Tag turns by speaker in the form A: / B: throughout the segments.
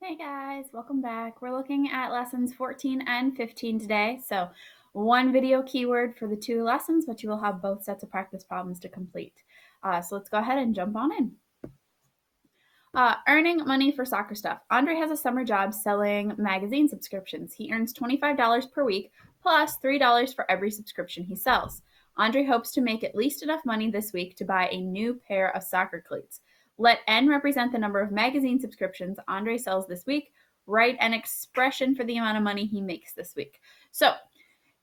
A: Hey guys, welcome back. We're looking at lessons 14 and 15 today. So one video keyword for the two lessons, but you will have both sets of practice problems to complete. So let's go ahead and jump on in. Earning money for soccer stuff. Andre has a summer job selling magazine subscriptions. He earns $25 per week plus $3 for every subscription he sells. Andre hopes to make at least enough money this week to buy a new pair of soccer cleats. Let N represent the number of magazine subscriptions Andre sells this week. Write an expression for the amount of money he makes this week. So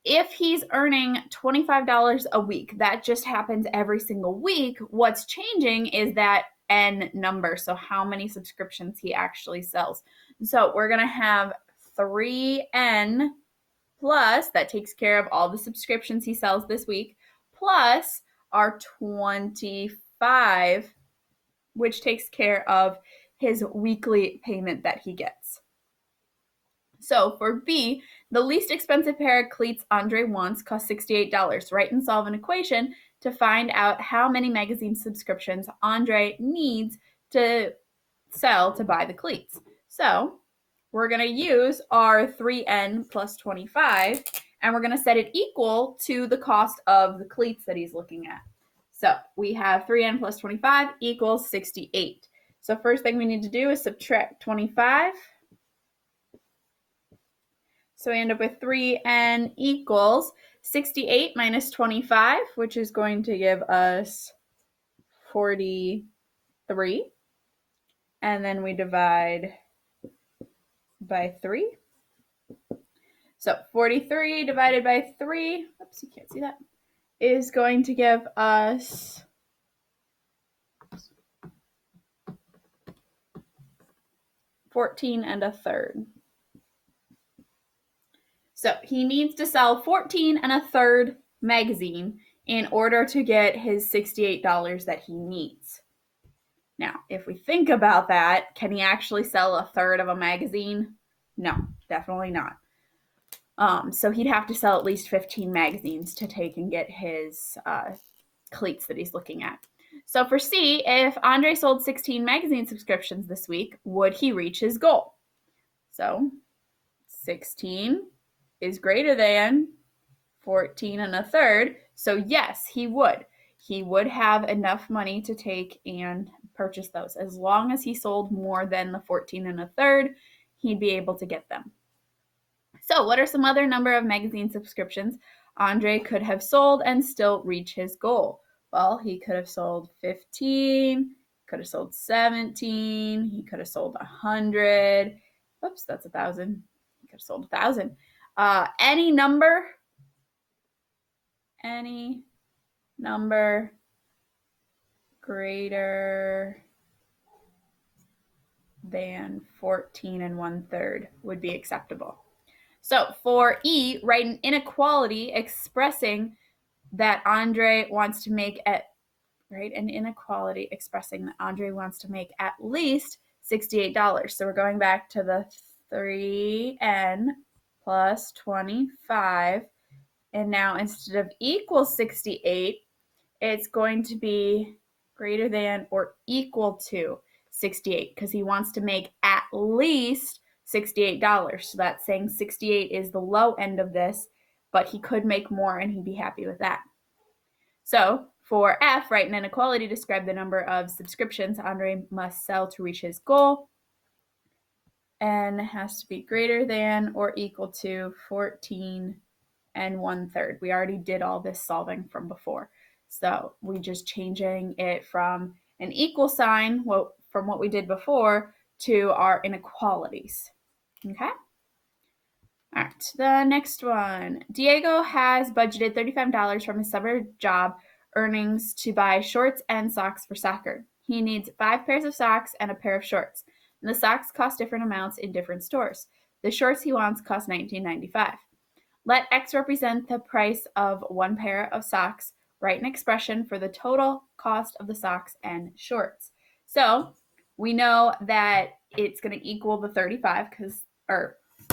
A: if he's earning $25 a week, that just happens every single week. What's changing is that N number, so how many subscriptions he actually sells. So we're going to have 3N plus, that takes care of all the subscriptions he sells this week, plus our 25, which takes care of his weekly payment that he gets. So for B, the least expensive pair of cleats Andre wants costs $68. Write and solve an equation to find out how many magazine subscriptions Andre needs to sell to buy the cleats. So we're going to use our 3N plus 25, and we're going to set it equal to the cost of the cleats that he's looking at. So we have 3N plus 25 equals 68. So first thing we need to do is subtract 25. So we end up with 3N equals 68 minus 25, which is going to give us 43. And then we divide by 3. So 43 divided by 3, oops, you can't see that, is going to give us 14 1/3. So he needs to sell 14 1/3 magazine in order to get his $68 that he needs. Now, if we think about that, can he actually sell a third of a magazine? No, definitely not. So he'd have to sell at least 15 magazines to take and get his cleats that he's looking at. So for C, if Andre sold 16 magazine subscriptions this week, would he reach his goal? So 16 is greater than 14 1/3. So yes, he would. He would have enough money to take and purchase those. As long as he sold more than the 14 1/3, he'd be able to get them. So what are some other number of magazine subscriptions Andre could have sold and still reach his goal? Well, he could have sold 15, could have sold 17, he could have sold 100. Whoops, that's 1,000. He could have sold 1,000. Any number greater than 14 1/3 would be acceptable. So for E, write an inequality expressing that Andre wants to make at least $68. So we're going back to the 3N plus 25. And now instead of equal 68, it's going to be greater than or equal to 68 because he wants to make at least $68. So that's saying 68 is the low end of this, but he could make more and he'd be happy with that. So for F, write an inequality, describe the number of subscriptions Andre must sell to reach his goal. N has to be greater than or equal to 14 1/3. We already did all this solving from before. So we're just changing it from an equal sign, from what we did before, to our inequalities. Okay? All right, the next one. Diego has budgeted $35 from his summer job earnings to buy shorts and socks for soccer. He needs 5 pairs of socks and a pair of shorts. And the socks cost different amounts in different stores. The shorts he wants cost $19.95. Let X represent the price of one pair of socks. Write an expression for the total cost of the socks and shorts. So we know that it's going to equal the 35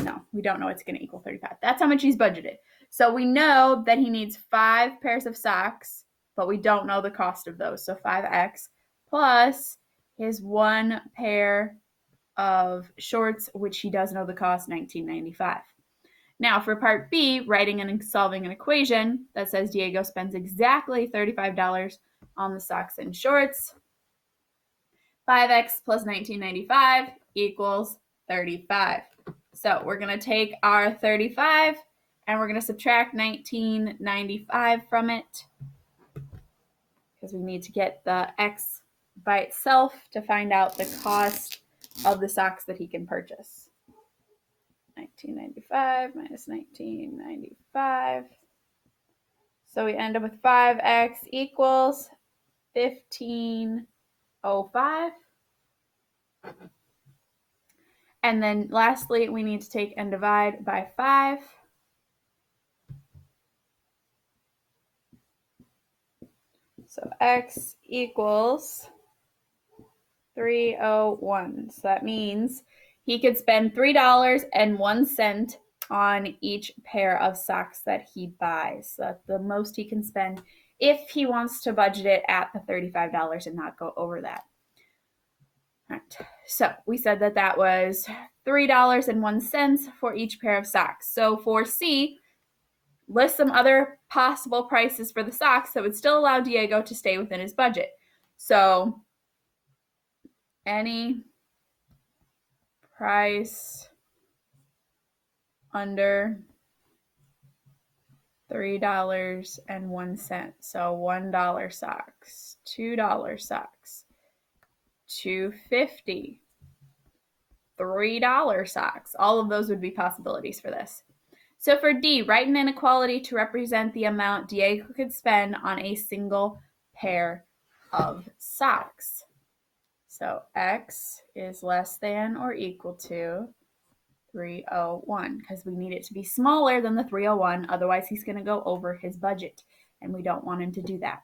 A: no, we don't know it's going to equal 35. That's how much he's budgeted. So we know that he needs 5 pairs of socks, but we don't know the cost of those. So 5X plus his one pair of shorts, which he does know the cost, $19.95. Now for part B, writing and solving an equation that says Diego spends exactly $35 on the socks and shorts. 5x plus $19.95 equals 35. So we're going to take our 35 and we're going to subtract $19.95 from it because we need to get the x by itself to find out the cost of the socks that he can purchase. $19.95 minus $19.95. So we end up with 5x equals $15.05. And then lastly, we need to take and divide by 5. So x equals 301. So that means he could spend $3.01 on each pair of socks that he buys. So that's the most he can spend if he wants to budget it at the $35 and not go over that. All right. So we said that that was $3.01 for each pair of socks. So for C, list some other possible prices for the socks that would still allow Diego to stay within his budget. So any price under $3.01. So $1 socks, $2 socks, $2.50, $3 socks. All of those would be possibilities for this. So for D, write an inequality to represent the amount Diego could spend on a single pair of socks. So X is less than or equal to 301 because we need it to be smaller than the 301. Otherwise, he's going to go over his budget, and we don't want him to do that.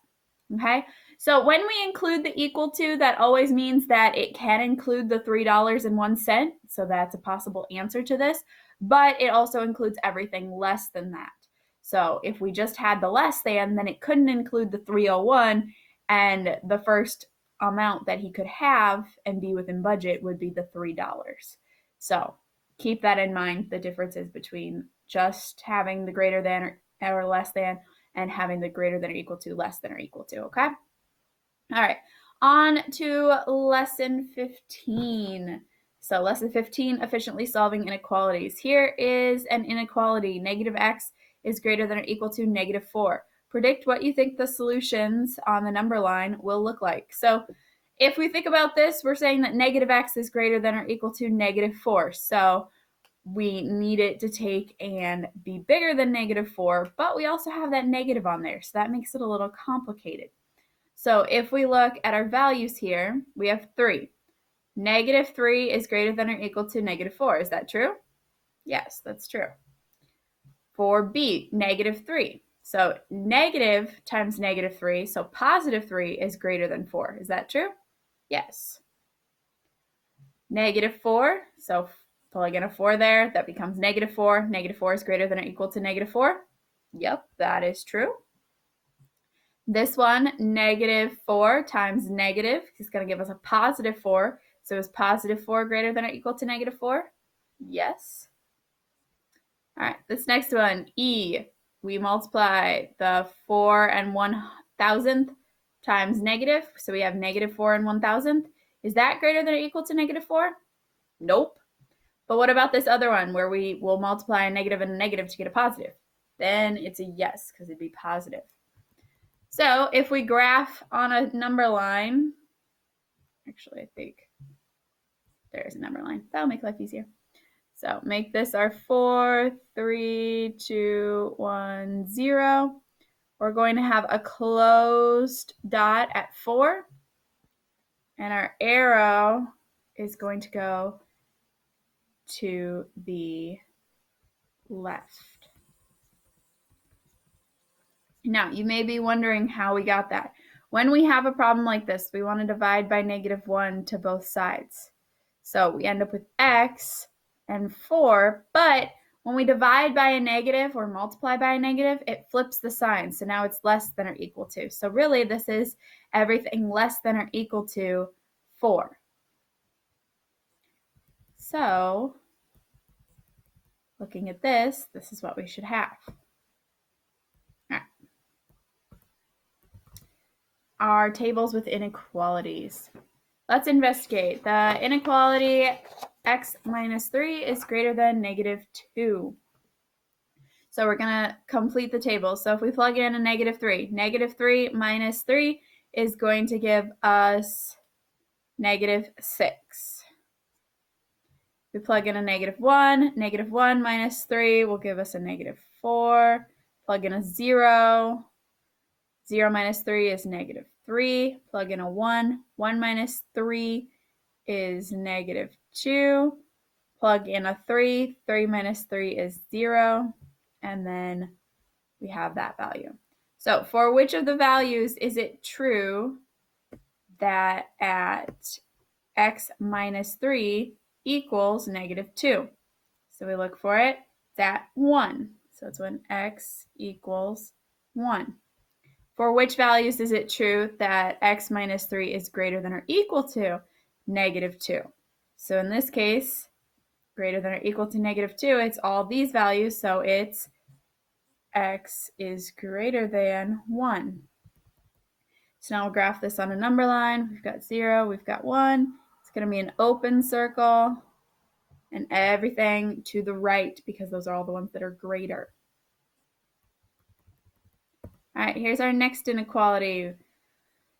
A: Okay, so when we include the equal to, that always means that it can include the $3.01. So that's a possible answer to this. But it also includes everything less than that. So if we just had the less than, then it couldn't include the 301, and the first amount that he could have and be within budget would be the $3. So keep that in mind, the differences between just having the greater than or less than and having the greater than or equal to, less than or equal to, okay? All right, on to lesson 15. So lesson 15, efficiently solving inequalities. Here is an inequality. Negative x is greater than or equal to negative 4. Predict what you think the solutions on the number line will look like. So if we think about this, we're saying that negative x is greater than or equal to negative 4. So we need it to take and be bigger than negative 4, but we also have that negative on there. So that makes it a little complicated. So if we look at our values here, we have 3. Negative 3 is greater than or equal to negative 4. Is that true? Yes, that's true. For B, negative 3. So negative times negative 3, so positive 3 is greater than 4. Is that true? Yes. Negative 4, so plug in a 4 there, that becomes negative 4. Negative 4 is greater than or equal to negative 4. Yep, that is true. This one, negative 4 times negative is going to give us a positive 4. So is positive 4 greater than or equal to negative 4? Yes. All right, this next one, E. We multiply the 4 and 1,000th times negative. So we have negative 4 and 1,000th. Is that greater than or equal to negative 4? Nope. But what about this other one where we will multiply a negative and a negative to get a positive? Then it's a yes because it'd be positive. So if we graph on a number line, actually I think there's a number line. That'll make life easier. So make this our 4, 3, 2, 1, 0. We're going to have a closed dot at 4. And our arrow is going to go to the left. Now, you may be wondering how we got that. When we have a problem like this, we want to divide by negative 1 to both sides. So we end up with x and 4, but when we divide by a negative or multiply by a negative, it flips the sign. So now it's less than or equal to. So really, this is everything less than or equal to 4. So looking at this is what we should have. All right. Our tables with inequalities. Let's investigate. The inequality x minus 3 is greater than -2. So we're going to complete the table. So if we plug in a -3, -3 minus 3 is going to give us -6. We plug in a -1, -1 minus 3 will give us a -4. Plug in a 0, 0 minus 3 is -3. Plug in a 1, 1 minus 3 is -2. Plug in a 3, 3 minus 3 is 0, and then we have that value. So for which of the values is it true that at x minus 3 equals -2? So we look for it. It's at 1. So it's when x equals 1. For which values is it true that x minus 3 is greater than or equal to -2? So in this case, greater than or equal to -2, it's all these values. So it's x is greater than 1. So now we'll graph this on a number line. We've got 0, we've got 1. It's going to be an open circle and everything to the right because those are all the ones that are greater. All right, here's our next inequality.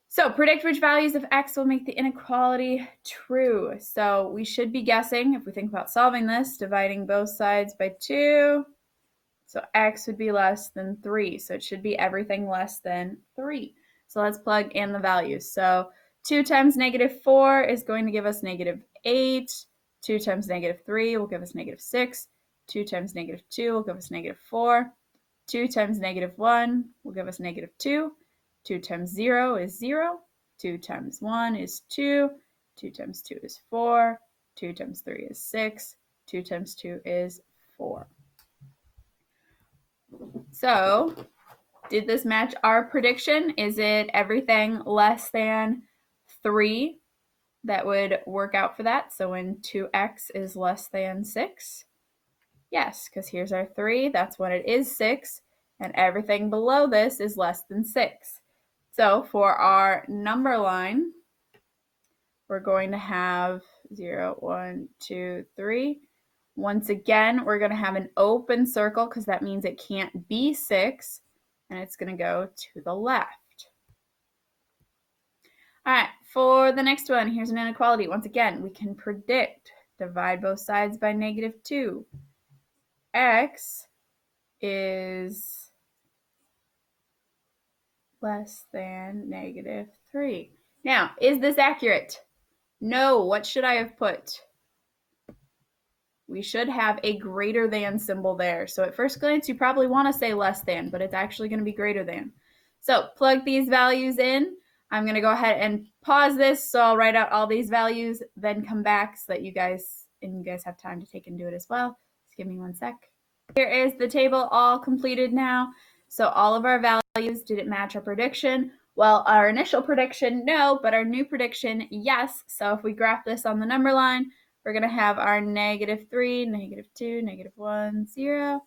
A: So predict which values of x will make the inequality true. So we should be guessing, if we think about solving this, dividing both sides by 2. So x would be less than 3. So it should be everything less than 3. So let's plug in the values. So 2 times -4 is going to give us -8. 2 times -3 will give us -6. 2 times -2 will give us -4. 2 times -1 will give us -2. 2 times 0 is 0. 2 times 1 is 2. 2 times 2 is 4. 2 times 3 is 6. 2 times 2 is 4. So, did this match our prediction? Is it everything less than 3 that would work out for that? So when 2x is less than 6? Yes, because here's our 3. That's when it is 6. And everything below this is less than 6. So for our number line, we're going to have 0, 1, 2, 3. Once again, we're going to have an open circle because that means it can't be 6, and it's going to go to the left. All right, for the next one, here's an inequality. Once again, we can predict. Divide both sides by -2. X is less than -3. Now, is this accurate? No. What should I have put? We should have a greater than symbol there. So at first glance, you probably want to say less than, but it's actually going to be greater than. So plug these values in. I'm going to go ahead and pause this. So I'll write out all these values, then come back so that you guys have time to take and do it as well. Just give me one sec. Here is the table all completed now. So all of our values, did it match our prediction? Well, our initial prediction, no, but our new prediction, yes. So if we graph this on the number line, we're going to have our -3, -2, -1, 0.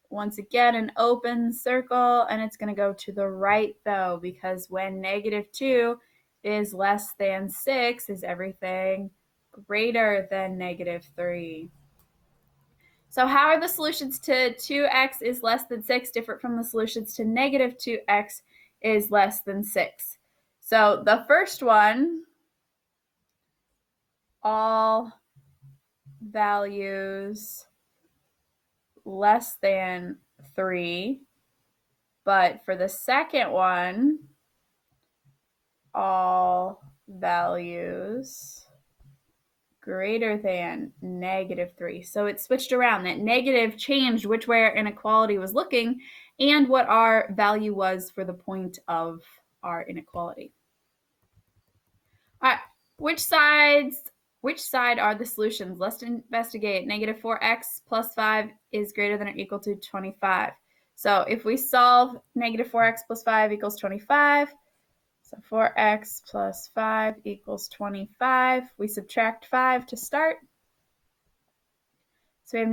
A: Once again, an open circle, and it's going to go to the right, though, because when -2 is less than 6, is everything greater than -3. So how are the solutions to 2x is less than 6 different from the solutions to -2x is less than 6? So the first one, all values less than 3, but for the second one, all values greater than -3. So it switched around. That negative changed which way our inequality was looking and what our value was for the point of our inequality. All right, which side are the solutions? Let's investigate. -4x plus 5 is greater than or equal to 25. So if we solve -4x plus 5 equals 25, so 4x plus 5 equals 25. We subtract 5 to start. So we have